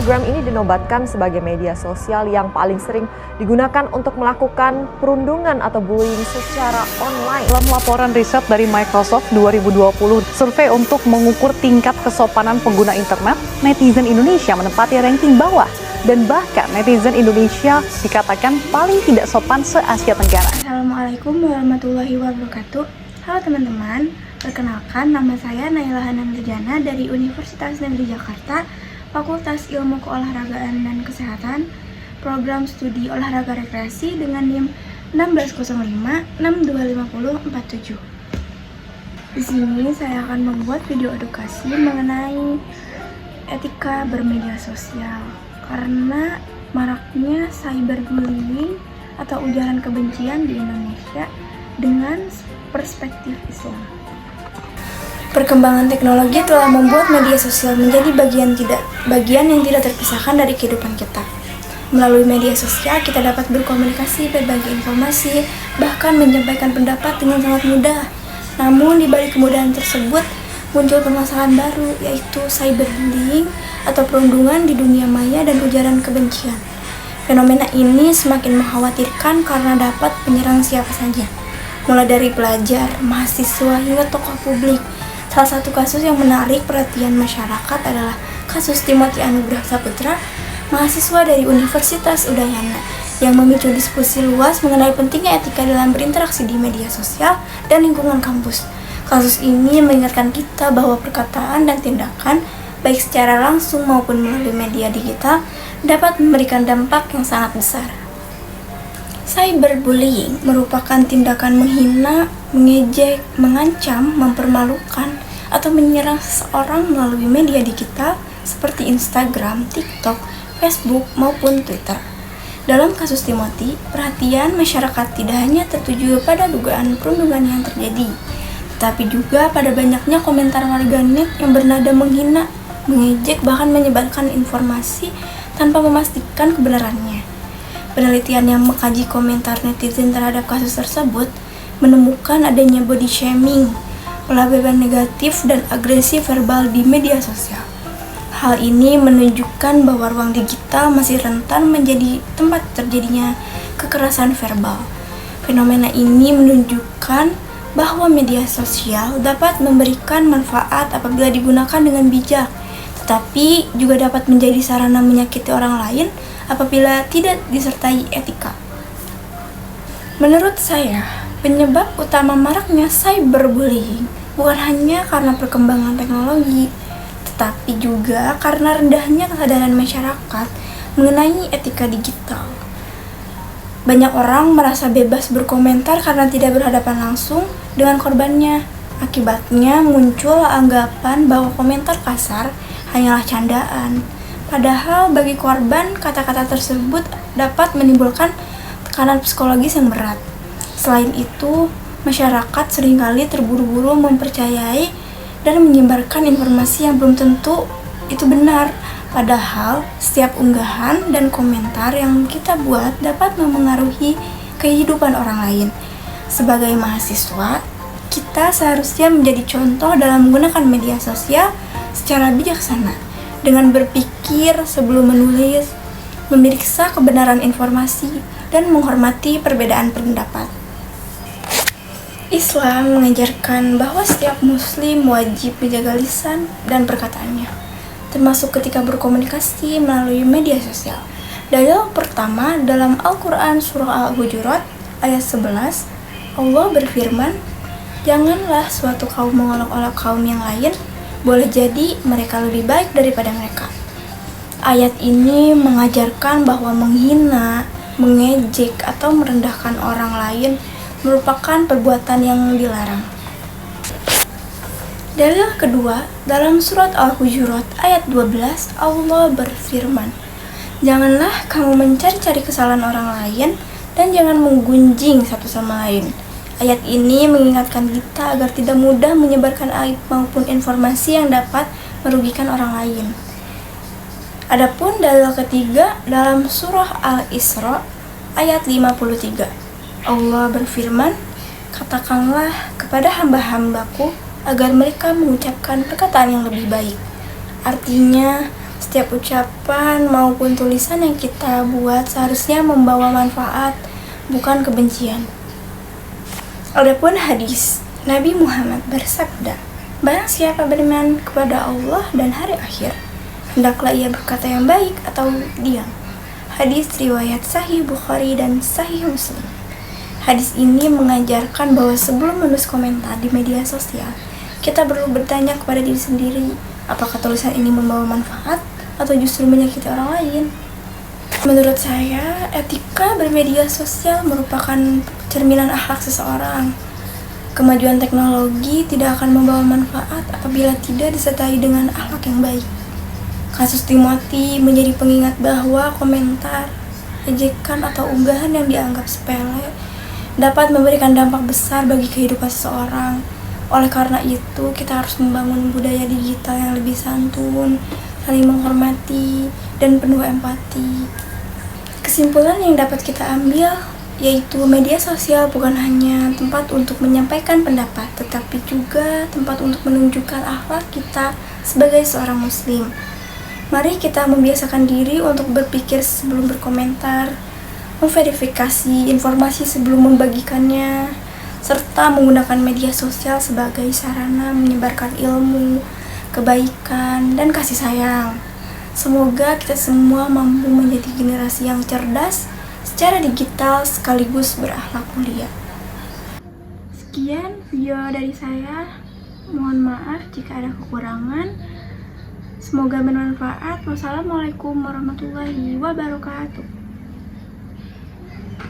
Instagram ini dinobatkan sebagai media sosial yang paling sering digunakan untuk melakukan perundungan atau bullying secara online. Dalam laporan riset dari Microsoft 2020, survei untuk mengukur tingkat kesopanan pengguna internet, netizen Indonesia menempati ranking bawah. Dan bahkan netizen Indonesia dikatakan paling tidak sopan se-Asia Tenggara. Assalamualaikum warahmatullahi wabarakatuh. Halo teman-teman, perkenalkan nama saya Naila Hana Mirjana dari Universitas Negeri Jakarta, Fakultas Ilmu Keolahragaan dan Kesehatan, Program Studi Olahraga Rekreasi dengan NIM 1605-625047. Di sini saya akan membuat video edukasi mengenai etika bermedia sosial. Karena maraknya cyberbullying atau ujaran kebencian di Indonesia dengan perspektif Islam. Perkembangan teknologi telah membuat media sosial menjadi bagian yang tidak terpisahkan dari kehidupan kita. Melalui media sosial kita dapat berkomunikasi, berbagi informasi, bahkan menyampaikan pendapat dengan sangat mudah. Namun di balik kemudahan tersebut muncul permasalahan baru, yaitu cyberbullying atau perundungan di dunia maya dan ujaran kebencian. Fenomena ini semakin mengkhawatirkan karena dapat menyerang siapa saja, mulai dari pelajar, mahasiswa, hingga tokoh publik. Salah satu kasus yang menarik perhatian masyarakat adalah kasus Timothy Anugrah Saputra, mahasiswa dari Universitas Udayana, yang memicu diskusi luas mengenai pentingnya etika dalam berinteraksi di media sosial dan lingkungan kampus. Kasus ini mengingatkan kita bahwa perkataan dan tindakan, baik secara langsung maupun melalui media digital, dapat memberikan dampak yang sangat besar. Cyberbullying merupakan tindakan menghina, mengejek, mengancam, mempermalukan, atau menyerang seseorang melalui media digital seperti Instagram, TikTok, Facebook, maupun Twitter. Dalam kasus Timothy, perhatian masyarakat tidak hanya tertuju pada dugaan perundungan yang terjadi, tetapi juga pada banyaknya komentar warganet yang bernada menghina, mengejek, bahkan menyebarkan informasi tanpa memastikan kebenarannya. Penelitian yang mengkaji komentar netizen terhadap kasus tersebut menemukan adanya body shaming, pelabelan negatif, dan agresi verbal di media sosial. Hal ini menunjukkan bahwa ruang digital masih rentan menjadi tempat terjadinya kekerasan verbal. Fenomena ini menunjukkan bahwa media sosial dapat memberikan manfaat apabila digunakan dengan bijak, tetapi juga dapat menjadi sarana menyakiti orang lain apabila tidak disertai etika. Menurut saya, penyebab utama maraknya cyberbullying bukan hanya karena perkembangan teknologi, tetapi juga karena rendahnya kesadaran masyarakat mengenai etika digital. Banyak orang merasa bebas berkomentar karena tidak berhadapan langsung dengan korbannya. Akibatnya muncul anggapan bahwa komentar kasar hanyalah candaan. Padahal bagi korban, kata-kata tersebut dapat menimbulkan tekanan psikologis yang berat. Selain itu, masyarakat seringkali terburu-buru mempercayai dan menyebarkan informasi yang belum tentu itu benar. Padahal, setiap unggahan dan komentar yang kita buat dapat memengaruhi kehidupan orang lain. Sebagai mahasiswa, kita seharusnya menjadi contoh dalam menggunakan media sosial secara bijaksana, dengan berpikir sebelum menulis, memeriksa kebenaran informasi, dan menghormati perbedaan pendapat. Islam mengajarkan bahwa setiap muslim wajib menjaga lisan dan perkataannya, termasuk ketika berkomunikasi melalui media sosial. Dalil pertama dalam Al-Quran Surah Al-Hujurat ayat 11, Allah berfirman, "Janganlah suatu kaum mengolok-olok kaum yang lain, boleh jadi mereka lebih baik daripada mereka." Ayat ini mengajarkan bahwa menghina, mengejek, atau merendahkan orang lain merupakan perbuatan yang dilarang. Dalil kedua, dalam surat Al-Hujurat ayat 12, Allah berfirman, "Janganlah kamu mencari-cari kesalahan orang lain dan jangan menggunjing satu sama lain." Ayat ini mengingatkan kita agar tidak mudah menyebarkan aib maupun informasi yang dapat merugikan orang lain. Adapun dalil ketiga dalam surah Al-Isra ayat 53, Allah berfirman, "Katakanlah kepada hamba-hambaku agar mereka mengucapkan perkataan yang lebih baik." Artinya, Setiap ucapan maupun tulisan yang kita buat seharusnya membawa manfaat, bukan kebencian. Adapun hadis, Nabi Muhammad bersabda, "Barang siapa beriman kepada Allah dan hari akhir, hendaklah ia berkata yang baik atau diam." Hadis riwayat Sahih Bukhari dan Sahih Muslim. Hadis ini mengajarkan bahwa sebelum menulis komentar di media sosial, kita perlu bertanya kepada diri sendiri, apakah tulisan ini membawa manfaat atau justru menyakiti orang lain. Menurut saya, etika bermedia sosial merupakan cerminan akhlak seseorang. Kemajuan teknologi tidak akan membawa manfaat apabila tidak disertai dengan akhlak yang baik. Kasus Timothy menjadi pengingat bahwa komentar, ejekan, atau unggahan yang dianggap sepele dapat memberikan dampak besar bagi kehidupan seseorang. Oleh karena itu, kita harus membangun budaya digital yang lebih santun, saling menghormati, dan penuh empati. Kesimpulan yang dapat kita ambil yaitu media sosial bukan hanya tempat untuk menyampaikan pendapat, tetapi juga tempat untuk menunjukkan akhlak kita sebagai seorang muslim. Mari kita membiasakan diri untuk berpikir sebelum berkomentar, memverifikasi informasi sebelum membagikannya, serta menggunakan media sosial sebagai sarana menyebarkan ilmu, kebaikan, dan kasih sayang. Semoga kita semua mampu menjadi generasi yang cerdas secara digital sekaligus berakhlak mulia. Sekian video dari saya. Mohon maaf jika ada kekurangan. Semoga bermanfaat. Wassalamualaikum warahmatullahi wabarakatuh.